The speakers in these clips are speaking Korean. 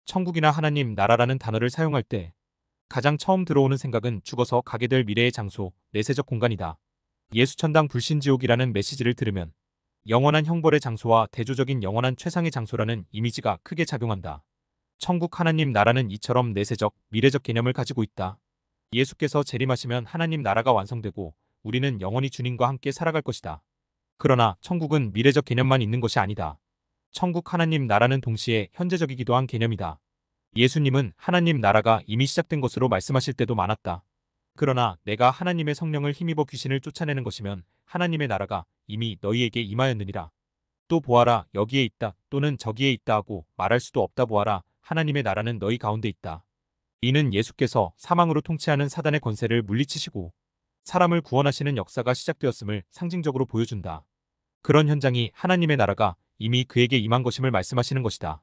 천국이나 하나님 나라라는 단어를 사용할 때 가장 처음 들어오는 생각은 죽어서 가게 될 미래의 장소, 내세적 공간이다. 예수천당 불신지옥이라는 메시지를 들으면 영원한 형벌의 장소와 대조적인 영원한 최상의 장소라는 이미지가 크게 작용한다. 천국 하나님 나라는 이처럼 내세적, 미래적 개념을 가지고 있다. 예수께서 재림하시면 하나님 나라가 완성되고 우리는 영원히 주님과 함께 살아갈 것이다. 그러나 천국은 미래적 개념만 있는 것이 아니다. 천국 하나님 나라는 동시에 현재적이기도 한 개념이다. 예수님은 하나님 나라가 이미 시작된 것으로 말씀하실 때도 많았다. 그러나 내가 하나님의 성령을 힘입어 귀신을 쫓아내는 것이면 하나님의 나라가 이미 너희에게 임하였느니라. 또 보아라 여기에 있다 또는 저기에 있다 하고 말할 수도 없다. 보아라 하나님의 나라는 너희 가운데 있다. 이는 예수께서 사망으로 통치하는 사단의 권세를 물리치시고 사람을 구원하시는 역사가 시작되었음을 상징적으로 보여준다. 그런 현장이 하나님의 나라가 이미 그에게 임한 것임을 말씀하시는 것이다.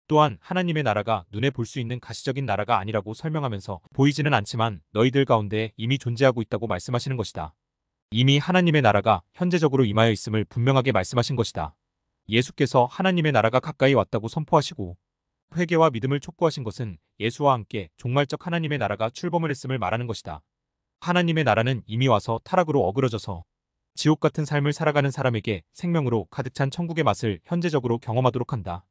또한 하나님의 나라가 눈에 볼 수 있는 가시적인 나라가 아니라고 설명하면서 보이지는 않지만 너희들 가운데 이미 존재하고 있다고 말씀하시는 것이다. 이미 하나님의 나라가 현재적으로 임하여 있음을 분명하게 말씀하신 것이다. 예수께서 하나님의 나라가 가까이 왔다고 선포하시고 회개와 믿음을 촉구하신 것은 예수와 함께 종말적 하나님의 나라가 출범을 했음을 말하는 것이다. 하나님의 나라는 이미 와서 타락으로 어그러져서 지옥 같은 삶을 살아가는 사람에게 생명으로 가득 찬 천국의 맛을 현재적으로 경험하도록 한다.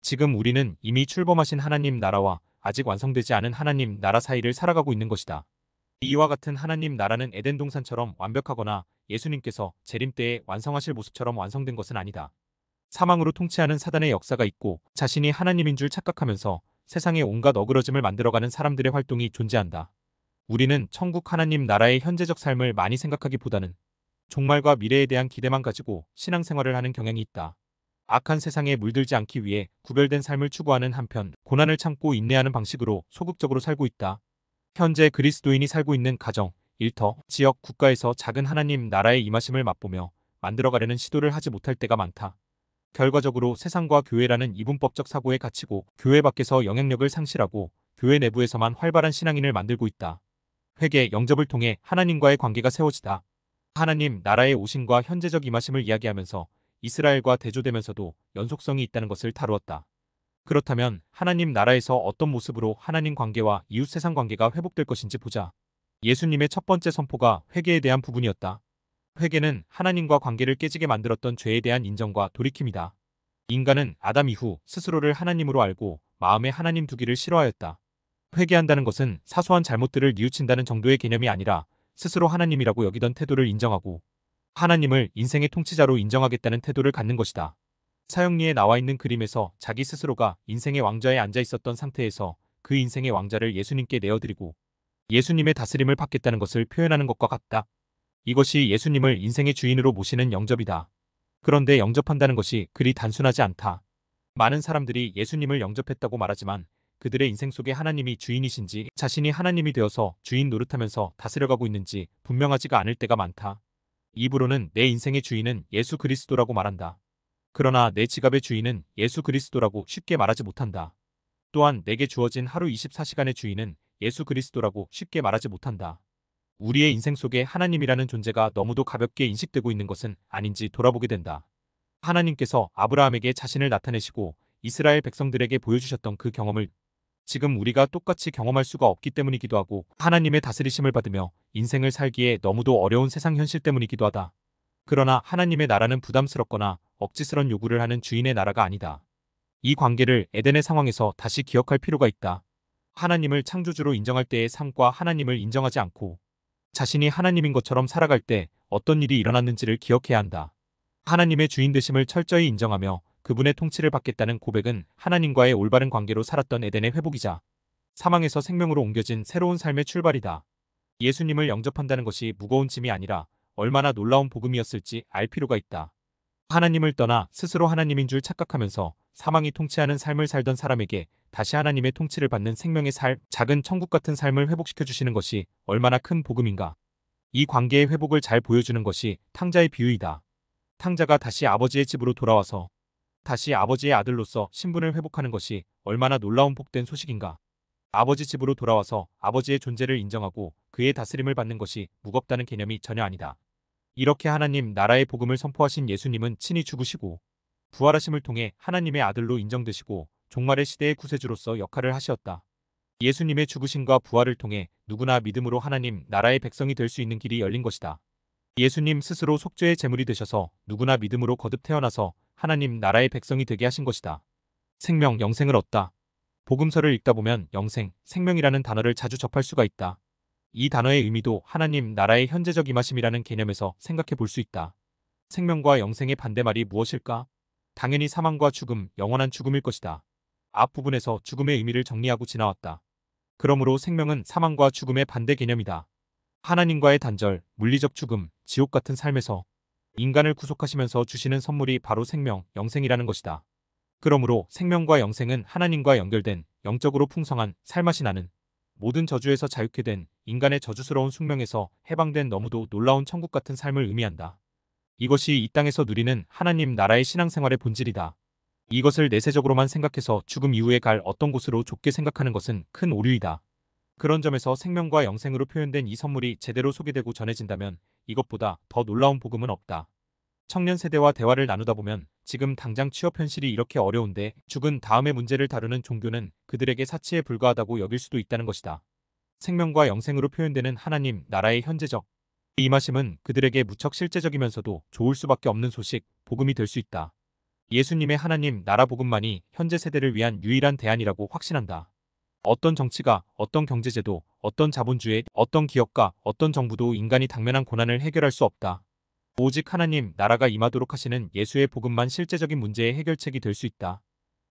지금 우리는 이미 출범하신 하나님 나라와 아직 완성되지 않은 하나님 나라 사이를 살아가고 있는 것이다. 이와 같은 하나님 나라는 에덴 동산처럼 완벽하거나 예수님께서 재림 때에 완성하실 모습처럼 완성된 것은 아니다. 사망으로 통치하는 사단의 역사가 있고 자신이 하나님인 줄 착각하면서 세상에 온갖 어그러짐을 만들어가는 사람들의 활동이 존재한다. 우리는 천국 하나님 나라의 현재적 삶을 많이 생각하기보다는 종말과 미래에 대한 기대만 가지고 신앙생활을 하는 경향이 있다. 악한 세상에 물들지 않기 위해 구별된 삶을 추구하는 한편 고난을 참고 인내하는 방식으로 소극적으로 살고 있다. 현재 그리스도인이 살고 있는 가정, 일터, 지역, 국가에서 작은 하나님 나라의 임하심을 맛보며 만들어가려는 시도를 하지 못할 때가 많다. 결과적으로 세상과 교회라는 이분법적 사고에 갇히고 교회 밖에서 영향력을 상실하고 교회 내부에서만 활발한 신앙인을 만들고 있다. 회개, 영접을 통해 하나님과의 관계가 세워지다. 하나님 나라의 오심과 현재적 임하심을 이야기하면서 이스라엘과 대조되면서도 연속성이 있다는 것을 다루었다. 그렇다면 하나님 나라에서 어떤 모습으로 하나님 관계와 이웃 세상 관계가 회복될 것인지 보자. 예수님의 첫 번째 선포가 회개에 대한 부분이었다. 회개는 하나님과 관계를 깨지게 만들었던 죄에 대한 인정과 돌이킴이다. 인간은 아담 이후 스스로를 하나님으로 알고 마음에 하나님 두기를 싫어하였다. 회개한다는 것은 사소한 잘못들을 뉘우친다는 정도의 개념이 아니라 스스로 하나님이라고 여기던 태도를 인정하고 하나님을 인생의 통치자로 인정하겠다는 태도를 갖는 것이다. 사형리에 나와 있는 그림에서 자기 스스로가 인생의 왕좌에 앉아 있었던 상태에서 그 인생의 왕좌를 예수님께 내어드리고 예수님의 다스림을 받겠다는 것을 표현하는 것과 같다. 이것이 예수님을 인생의 주인으로 모시는 영접이다. 그런데 영접한다는 것이 그리 단순하지 않다. 많은 사람들이 예수님을 영접했다고 말하지만 그들의 인생 속에 하나님이 주인이신지 자신이 하나님이 되어서 주인 노릇하면서 다스려가고 있는지 분명하지가 않을 때가 많다. 입으로는 내 인생의 주인은 예수 그리스도라고 말한다. 그러나 내 지갑의 주인은 예수 그리스도라고 쉽게 말하지 못한다. 또한 내게 주어진 하루 24시간의 주인은 예수 그리스도라고 쉽게 말하지 못한다. 우리의 인생 속에 하나님이라는 존재가 너무도 가볍게 인식되고 있는 것은 아닌지 돌아보게 된다. 하나님께서 아브라함에게 자신을 나타내시고 이스라엘 백성들에게 보여주셨던 그 경험을 지금 우리가 똑같이 경험할 수가 없기 때문이기도 하고 하나님의 다스리심을 받으며 인생을 살기에 너무도 어려운 세상 현실 때문이기도 하다. 그러나 하나님의 나라는 부담스럽거나 억지스런 요구를 하는 주인의 나라가 아니다. 이 관계를 에덴의 상황에서 다시 기억할 필요가 있다. 하나님을 창조주로 인정할 때의 삶과 하나님을 인정하지 않고 자신이 하나님인 것처럼 살아갈 때 어떤 일이 일어났는지를 기억해야 한다. 하나님의 주인 되심을 철저히 인정하며 그분의 통치를 받겠다는 고백은 하나님과의 올바른 관계로 살았던 에덴의 회복이자 사망에서 생명으로 옮겨진 새로운 삶의 출발이다. 예수님을 영접한다는 것이 무거운 짐이 아니라 얼마나 놀라운 복음이었을지 알 필요가 있다. 하나님을 떠나 스스로 하나님인 줄 착각하면서 사망이 통치하는 삶을 살던 사람에게 다시 하나님의 통치를 받는 생명의 삶, 작은 천국 같은 삶을 회복시켜 주시는 것이 얼마나 큰 복음인가. 이 관계의 회복을 잘 보여주는 것이 탕자의 비유이다. 탕자가 다시 아버지의 집으로 돌아와서 다시 아버지의 아들로서 신분을 회복하는 것이 얼마나 놀라운 복된 소식인가. 아버지 집으로 돌아와서 아버지의 존재를 인정하고 그의 다스림을 받는 것이 무겁다는 개념이 전혀 아니다. 이렇게 하나님 나라의 복음을 선포하신 예수님은 친히 죽으시고 부활하심을 통해 하나님의 아들로 인정되시고 종말의 시대의 구세주로서 역할을 하시었다. 예수님의 죽으심과 부활을 통해 누구나 믿음으로 하나님 나라의 백성이 될 수 있는 길이 열린 것이다. 예수님 스스로 속죄의 제물이 되셔서 누구나 믿음으로 거듭 태어나서 하나님 나라의 백성이 되게 하신 것이다. 생명, 영생을 얻다. 복음서를 읽다 보면 영생, 생명이라는 단어를 자주 접할 수가 있다. 이 단어의 의미도 하나님 나라의 현재적 임하심이라는 개념에서 생각해 볼 수 있다. 생명과 영생의 반대말이 무엇일까? 당연히 사망과 죽음, 영원한 죽음일 것이다. 앞부분에서 죽음의 의미를 정리하고 지나왔다. 그러므로 생명은 사망과 죽음의 반대 개념이다. 하나님과의 단절, 물리적 죽음, 지옥 같은 삶에서 인간을 구속하시면서 주시는 선물이 바로 생명, 영생이라는 것이다. 그러므로 생명과 영생은 하나님과 연결된 영적으로 풍성한 살맛이 나는 모든 저주에서 자유케 된 인간의 저주스러운 숙명에서 해방된 너무도 놀라운 천국 같은 삶을 의미한다. 이것이 이 땅에서 누리는 하나님 나라의 신앙생활의 본질이다. 이것을 내세적으로만 생각해서 죽음 이후에 갈 어떤 곳으로 좁게 생각하는 것은 큰 오류이다. 그런 점에서 생명과 영생으로 표현된 이 선물이 제대로 소개되고 전해진다면 이것보다 더 놀라운 복음은 없다. 청년 세대와 대화를 나누다 보면 지금 당장 취업 현실이 이렇게 어려운데 죽은 다음의 문제를 다루는 종교는 그들에게 사치에 불과하다고 여길 수도 있다는 것이다. 생명과 영생으로 표현되는 하나님 나라의 현재적 임하심은 그들에게 무척 실제적이면서도 좋을 수밖에 없는 소식, 복음이 될 수 있다. 예수님의 하나님 나라 복음만이 현재 세대를 위한 유일한 대안이라고 확신한다. 어떤 정치가, 어떤 경제제도, 어떤 자본주의, 어떤 기업가, 어떤 정부도 인간이 당면한 고난을 해결할 수 없다. 오직 하나님 나라가 임하도록 하시는 예수의 복음만 실제적인 문제의 해결책이 될 수 있다.